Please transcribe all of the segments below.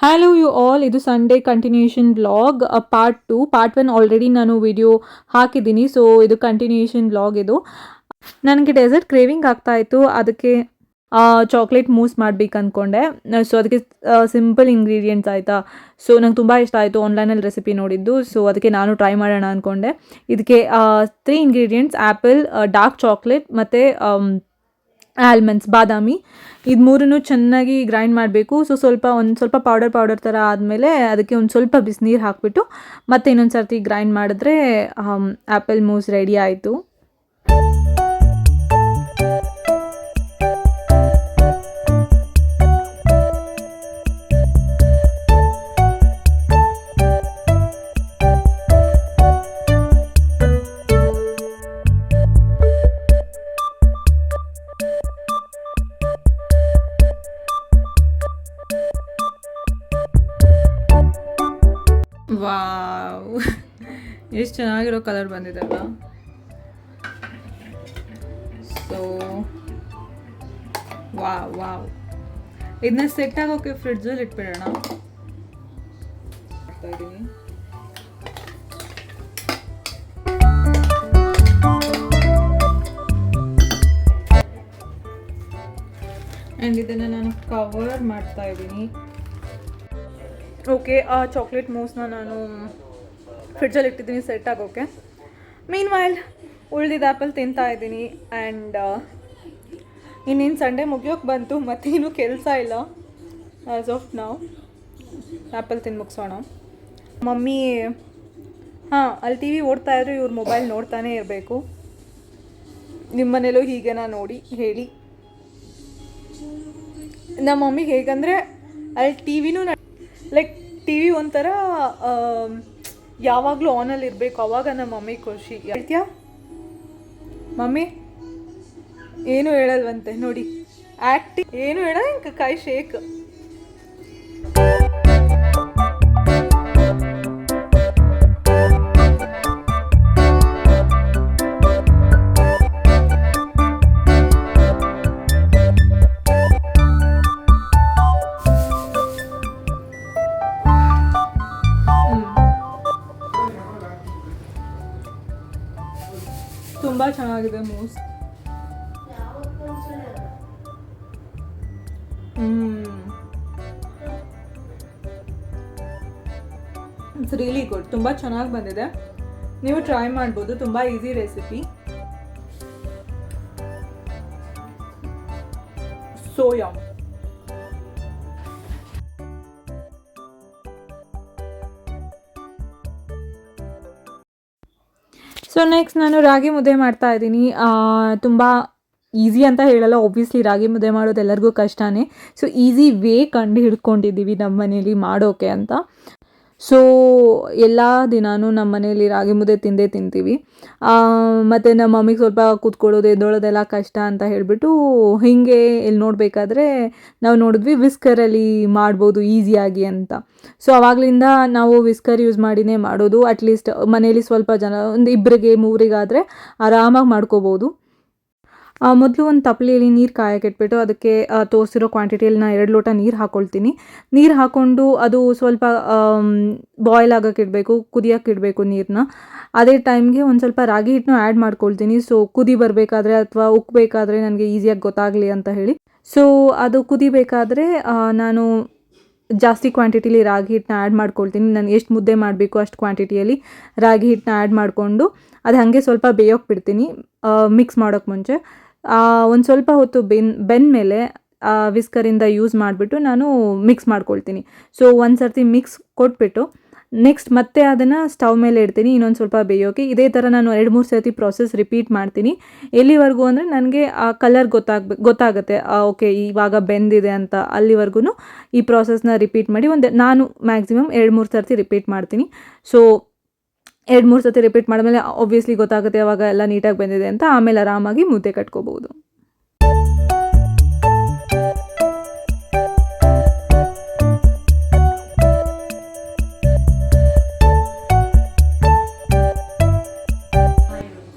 Hello you all, ಇದು Sunday continuation vlog part 2. Part 1 already ನಾನು video ಹಾಕಿದ್ದೀನಿ. So ಇದು ಕಂಟಿನ್ಯೂಷನ್ ವ್ಲಾಗ್. ಇದು ನನಗೆ ಡೆಸರ್ಟ್ ಕ್ರೇವಿಂಗ್ ಆಗ್ತಾಯಿತ್ತು, ಅದಕ್ಕೆ ಚಾಕ್ಲೇಟ್ ಮೂಸ್ ಮಾಡಬೇಕು ಅಂದ್ಕೊಂಡೆ. ಸೊ ಅದಕ್ಕೆ ಸಿಂಪಲ್ ಇಂಗ್ರೀಡಿಯೆಂಟ್ಸ್ ಆಯಿತಾ. ಸೊ ನಂಗೆ ತುಂಬ ಇಷ್ಟ ಆಯಿತು, ಆನ್ಲೈನಲ್ಲಿ ರೆಸಿಪಿ ನೋಡಿದ್ದು. ಸೊ ಅದಕ್ಕೆ ನಾನು ಟ್ರೈ ಮಾಡೋಣ ಅಂದ್ಕೊಂಡೆ. ಇದಕ್ಕೆ 3 ಇಂಗ್ರೀಡಿಯೆಂಟ್ಸ್: ಆ್ಯಪಲ್, ಡಾರ್ಕ್ ಚಾಕ್ಲೇಟ್ ಮತ್ತು ಆಲ್ಮಂಡ್ಸ್, ಬಾದಾಮಿ. ಇದು ಮೂರನ್ನು ಚೆನ್ನಾಗಿ ಗ್ರೈಂಡ್ ಮಾಡಬೇಕು. ಸೊ ಒಂದು ಸ್ವಲ್ಪ ಪೌಡರ್ ಥರ ಆದಮೇಲೆ ಅದಕ್ಕೆ ಒಂದು ಸ್ವಲ್ಪ ಬಿಸಿನೀರು ಹಾಕಿಬಿಟ್ಟು ಮತ್ತೆ ಇನ್ನೊಂದು ಸರ್ತಿ ಗ್ರೈಂಡ್ ಮಾಡಿದ್ರೆ ಆ್ಯಪಲ್ ಮೂಸ್ ರೆಡಿ ಆಯಿತು. ವಾವ್, ಎಷ್ಟು ಚೆನ್ನಾಗಿರೋ ಕಲರ್ ಬಂದಿದೆ ಅಲ್ಲ. ಸೊ ವಾವ್, ಇದನ್ನ ಸೆಟ್ ಆಗೋಕೆ ಫ್ರಿಡ್ಜಲ್ಲಿ ಇಟ್ಬಿಡೋಣ. ಇದ್ದೀನಿ ಆ್ಯಂಡ್ ಇದನ್ನು ನಾನು ಕವರ್ ಮಾಡ್ತಾ ಇದ್ದೀನಿ. ಓಕೆ, ಆ ಚಾಕ್ಲೇಟ್ ಮೂಸ್ನ ನಾನು ಫ್ರಿಡ್ಜಲ್ಲಿ ಇಟ್ಟಿದ್ದೀನಿ ಸೆಟ್ ಆಗೋಕ್ಕೆ. ಮೀನ್ ವೈಲ್ ಉಳಿದಿದ್ದ ಆ್ಯಪಲ್ ತಿಂತಾ ಇದ್ದೀನಿ. ಆ್ಯಂಡ್ ಇನ್ನೇನು ಸಂಡೇ ಮುಗಿಯೋಕ್ಕೆ ಬಂತು, ಮತ್ತೇನು ಕೆಲಸ ಇಲ್ಲ ಆ್ಯಸ್ ಆಫ್ ನಾವು. ಆ್ಯಪಲ್ ತಿಂದು ಮುಗಿಸೋಣ. ಮಮ್ಮಿ ಅಲ್ಲಿ ಟಿ ವಿ ಓಡ್ತಾಯಿದ್ರು, ಇವ್ರ ಮೊಬೈಲ್ ನೋಡ್ತಾನೆ ಇರಬೇಕು. ನಿಮ್ಮ ಮನೇಲೂ ಹೀಗೆನಾ ನೋಡಿ ಹೇಳಿ. ನಮ್ಮ ಮಮ್ಮಿಗೆ ಹೇಗಂದರೆ ಅಲ್ಲಿ ಟಿ ವಿನೂ ಲೈಕ್ ಟಿ ವಿ ಒಂಥರ ಯಾವಾಗಲೂ ಆನಲ್ಲಿ ಇರಬೇಕು, ಅವಾಗ ನಮ್ಮ ಮಮ್ಮಿ ಖುಷಿ. ಹೇಳ್ತೀಯಾ ಮಮ್ಮಿ? ಏನು ಹೇಳಲ್ವಂತೆ ನೋಡಿ, ಆ್ಯಕ್ಟಿಂಗ್ ಏನು ಹೇಳೋ, ಹಿಂಗೆ ಕೈ ಶೇಕ್. ತುಂಬ ಚೆನ್ನಾಗಿದೆ ಮೂಸ್. ಇಟ್ಸ್ ರಿಯಲಿ ಗುಡ್, ತುಂಬ ಚೆನ್ನಾಗಿ ಬಂದಿದೆ. ನೀವು ಟ್ರೈ ಮಾಡ್ಬೋದು, ತುಂಬ easy recipe. Soya so next ನಾನು ರಾಗಿ ಮುದ್ದೆ ಮಾಡ್ತಾ ಇದ್ದೀನಿ. ತುಂಬ ಈಸಿ ಅಂತ ಹೇಳಲ್ಲ, ಒಬ್ವಿಯಸ್ಲಿ ರಾಗಿ ಮುದ್ದೆ ಮಾಡೋದು ಎಲ್ಲರಿಗೂ ಕಷ್ಟನೇ. ಸೊ ಈಸಿ ವೇ ಕಂಡು ಹಿಡ್ಕೊಂಡಿದ್ದೀವಿ ನಮ್ಮ ಮನೇಲಿ ಮಾಡೋಕೆ ಅಂತ. ಸೊ ಎಲ್ಲ ದಿನಾನೂ ನಮ್ಮ ಮನೇಲಿ ರಾಗಿ ಮುದ್ದೆ ತಿಂತೀವಿ. ಮತ್ತು ನಮ್ಮ ಮಮ್ಮಿಗೆ ಸ್ವಲ್ಪ ಕೂತ್ಕೊಳ್ಳೋದು ಎದ್ದೊಳೋದೆಲ್ಲ ಕಷ್ಟ ಅಂತ ಹೇಳಿಬಿಟ್ಟು ಹೀಗೆ ಇಲ್ಲಿ ನೋಡಬೇಕಾದ್ರೆ ನಾವು ನೋಡಿದ್ವಿ ವಿಸ್ಕರಲ್ಲಿ ಮಾಡ್ಬೋದು ಈಸಿಯಾಗಿ ಅಂತ. ಸೊ ಆವಾಗಲಿಂದ ನಾವು ವಿಸ್ಕರ್ ಯೂಸ್ ಮಾಡಿನೇ ಮಾಡೋದು. ಅಟ್ಲೀಸ್ಟ್ ಮನೇಲಿ ಸ್ವಲ್ಪ ಜನ, ಒಂದು 2-3 ಆದರೆ ಆರಾಮಾಗಿ ಮಾಡ್ಕೋಬೋದು. ಮೊದಲು ಒಂದು ತಪ್ಪಲೆಯಲ್ಲಿ ನೀರು ಕಾಯಕ್ಕಿಟ್ಬಿಟ್ಟು ಅದಕ್ಕೆ ತೋರಿಸಿರೋ ಕ್ವಾಂಟಿಟಿಯಲ್ಲಿ ನಾನು 2 ಲೋಟ ನೀರು ಹಾಕ್ಕೊಳ್ತೀನಿ. ನೀರು ಹಾಕ್ಕೊಂಡು ಅದು ಸ್ವಲ್ಪ ಬಾಯ್ಲ್ ಆಗೋಕ್ಕೆ ಇಡಬೇಕು, ಕುದಿಯೋಕ್ಕೆ ಇಡಬೇಕು ನೀರನ್ನ. ಅದೇ ಟೈಮ್ಗೆ ಒಂದು ಸ್ವಲ್ಪ ರಾಗಿ ಹಿಟ್ಟನ್ನು ಆ್ಯಡ್ ಮಾಡ್ಕೊಳ್ತೀನಿ. ಸೊ ಕುದಿ ಬರಬೇಕಾದ್ರೆ ಅಥವಾ ಉಕ್ಕಬೇಕಾದ್ರೆ ನನಗೆ ಈಸಿಯಾಗಿ ಗೊತ್ತಾಗಲಿ ಅಂತ ಹೇಳಿ. ಸೊ ಅದು ಕುದಿಬೇಕಾದ್ರೆ ನಾನು ಜಾಸ್ತಿ ಕ್ವಾಂಟಿಟಿಲಿ ರಾಗಿ ಹಿಟ್ಟನ್ನ ಆ್ಯಡ್ ಮಾಡ್ಕೊಳ್ತೀನಿ. ನಾನು ಎಷ್ಟು ಮುದ್ದೆ ಮಾಡಬೇಕು ಅಷ್ಟು ಕ್ವಾಂಟಿಟಿಯಲ್ಲಿ ರಾಗಿ ಹಿಟ್ಟನ್ನ ಆ್ಯಡ್ ಮಾಡಿಕೊಂಡು ಅದು ಹಾಗೆ ಸ್ವಲ್ಪ ಬೇಯೋಕ್ಕೆ ಬಿಡ್ತೀನಿ ಮಿಕ್ಸ್ ಮಾಡೋಕ್ಕೆ ಮುಂಚೆ. ಒಂದು ಸ್ವಲ್ಪ ಹೊತ್ತು ಬೆಂದಮೇಲೆ ವಿಸ್ಕರಿಂದ ಯೂಸ್ ಮಾಡಿಬಿಟ್ಟು ನಾನು ಮಿಕ್ಸ್ ಮಾಡ್ಕೊಳ್ತೀನಿ. ಸೊ ಒಂದು ಸರ್ತಿ ಮಿಕ್ಸ್ ಕೊಟ್ಬಿಟ್ಟು ನೆಕ್ಸ್ಟ್ ಮತ್ತೆ ಅದನ್ನು ಸ್ಟವ್ ಮೇಲೆ ಇಡ್ತೀನಿ ಇನ್ನೊಂದು ಸ್ವಲ್ಪ ಬೇಯೋಕೆ. ಇದೇ ಥರ ನಾನು 2-3 ಸರ್ತಿ ಪ್ರಾಸೆಸ್ ರಿಪೀಟ್ ಮಾಡ್ತೀನಿ. ಎಲ್ಲಿವರೆಗೂ ಅಂದರೆ ನನಗೆ ಆ ಕಲರ್ ಗೊತ್ತಾಗುತ್ತೆ, ಓಕೆ ಇವಾಗ ಬೆಂದಿದೆ ಅಂತ. ಅಲ್ಲಿವರೆಗೂ ಈ ಪ್ರಾಸೆಸ್ನ ರಿಪೀಟ್ ಮಾಡಿ ನಾನು ಮ್ಯಾಕ್ಸಿಮಮ್ 2-3 ಸರ್ತಿ ರಿಪೀಟ್ ಮಾಡ್ತೀನಿ. ಸೊ 2-3 ಸರ್ತಿ ರಿಪೀಟ್ ಮಾಡಿದ್ಮೇಲೆ ಆಬ್ವಿಯಸ್ಲಿ ಗೊತ್ತಾಗುತ್ತೆ ಅವಾಗ ಎಲ್ಲ ನೀಟಾಗಿ ಬಂದಿದೆ ಅಂತ. ಆಮೇಲೆ ಆರಾಮಾಗಿ ಮುದ್ದೆ ಕಟ್ಕೋಬೋದು.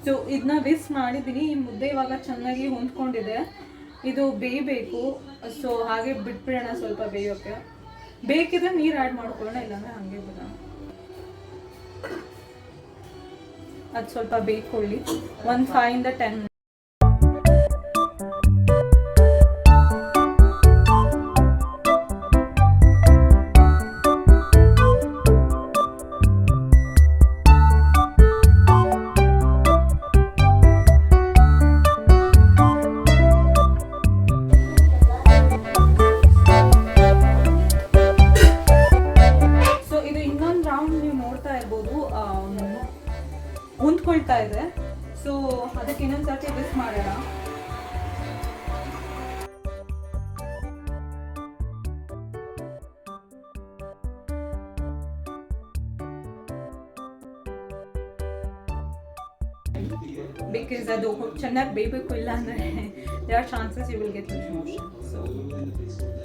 ಸೊ ಇದನ್ನ ವಿಸ್ ಮಾಡಿದ್ದೀನಿ. ಈ ಮುದ್ದೆ ಇವಾಗ ಚೆನ್ನಾಗಿ ಹೊಂದ್ಕೊಂಡಿದೆ. ಇದು ಬೇಯಬೇಕು. ಸೊ ಹಾಗೆ ಬಿಟ್ಬಿಡೋಣ ಸ್ವಲ್ಪ ಬೇಯೋಕ್ಕೆ. ಬೇಕಿದ್ರೆ ನೀರು ಆ್ಯಡ್ ಮಾಡ್ಕೊಳ್ಳೋಣ, ಇಲ್ಲಾಂದರೆ ಹಾಗೆ ಬಿಡೋಣ. ಅದು ಸ್ವಲ್ಪ ಬೇಯಿಕೊಳ್ಳಿ, ಒಂದು 5 ಇಂದ 10 ಮಿನಿಟ್ಸ್. ಹೊಂದ್ಕೊಳ್ತಾ ಇದೆ, ಸೊ ಅದಕ್ಕೆ ಇನ್ನೊಂದು ಸರ್ತಿ ಬಿಸ್ ಮಾಡೋಣ. ಬಿಕಾಸ್ ಅದು ಚೆನ್ನಾಗಿ ಬೇಯಬೇಕು, ಇಲ್ಲ ಅಂದರೆ there are chances you will get loose motion. So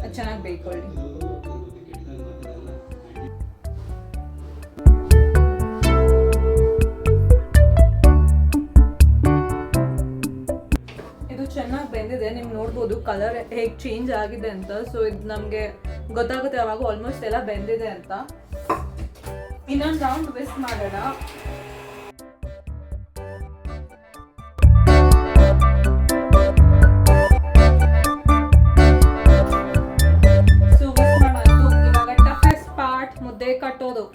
ಅದು ಚೆನ್ನಾಗಿ ಬೇಯ್ಕೊಳ್ಳಿ. ಚೆನ್ನಾಗಿ ಬೆಂದಿದೆ, ನಿಮ್ಗೆ ನೋಡ್ಬೋದು ಕಲರ್ ಹೇಗೆ ಚೇಂಜ್ ಆಗಿದೆ ಅಂತ. ಸೊ ಇದು ನಮಗೆ ಗೊತ್ತಾಗುತ್ತೆ ಯಾವಾಗ ಆಲ್ಮೋಸ್ಟ್ ಎಲ್ಲ ಬೆಂದಿದೆ ಅಂತ. ಇನ್ನೊಂದು ರೌಂಡ್ ವಿಸ್ಕ್ ಮಾಡೋಣ. ಸೊ ವಿಸ್ಕ್ ಮಾಡೋದು ಇವಾಗ ಟಫೆಸ್ಟ್ ಪಾರ್ಟ್, ಮುದ್ದೆ ಕಟ್ಟೋದು.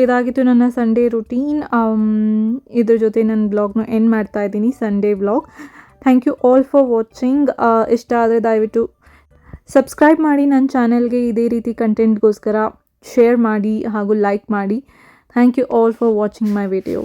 ಇದಾಗಿತ್ತು ನನ್ನ ಸಂಡೇ ರುಟೀನ್. ಇದ್ರ ಜೊತೆ ನನ್ನ ಬ್ಲಾಗ್ನ ಎಂಡ್ ಮಾಡ್ತಾ ಇದ್ದೀನಿ, Sunday vlog. Thank you all for watching. ಇಷ್ಟ ಆದರೆ ದಯವಿಟ್ಟು ಸಬ್ಸ್ಕ್ರೈಬ್ ಮಾಡಿ ನನ್ನ ಚಾನೆಲ್ಗೆ. ಇದೇ ರೀತಿ ಕಂಟೆಂಟ್ಗೋಸ್ಕರ ಶೇರ್ ಮಾಡಿ ಹಾಗೂ ಲೈಕ್ ಮಾಡಿ. Thank you all for watching my video.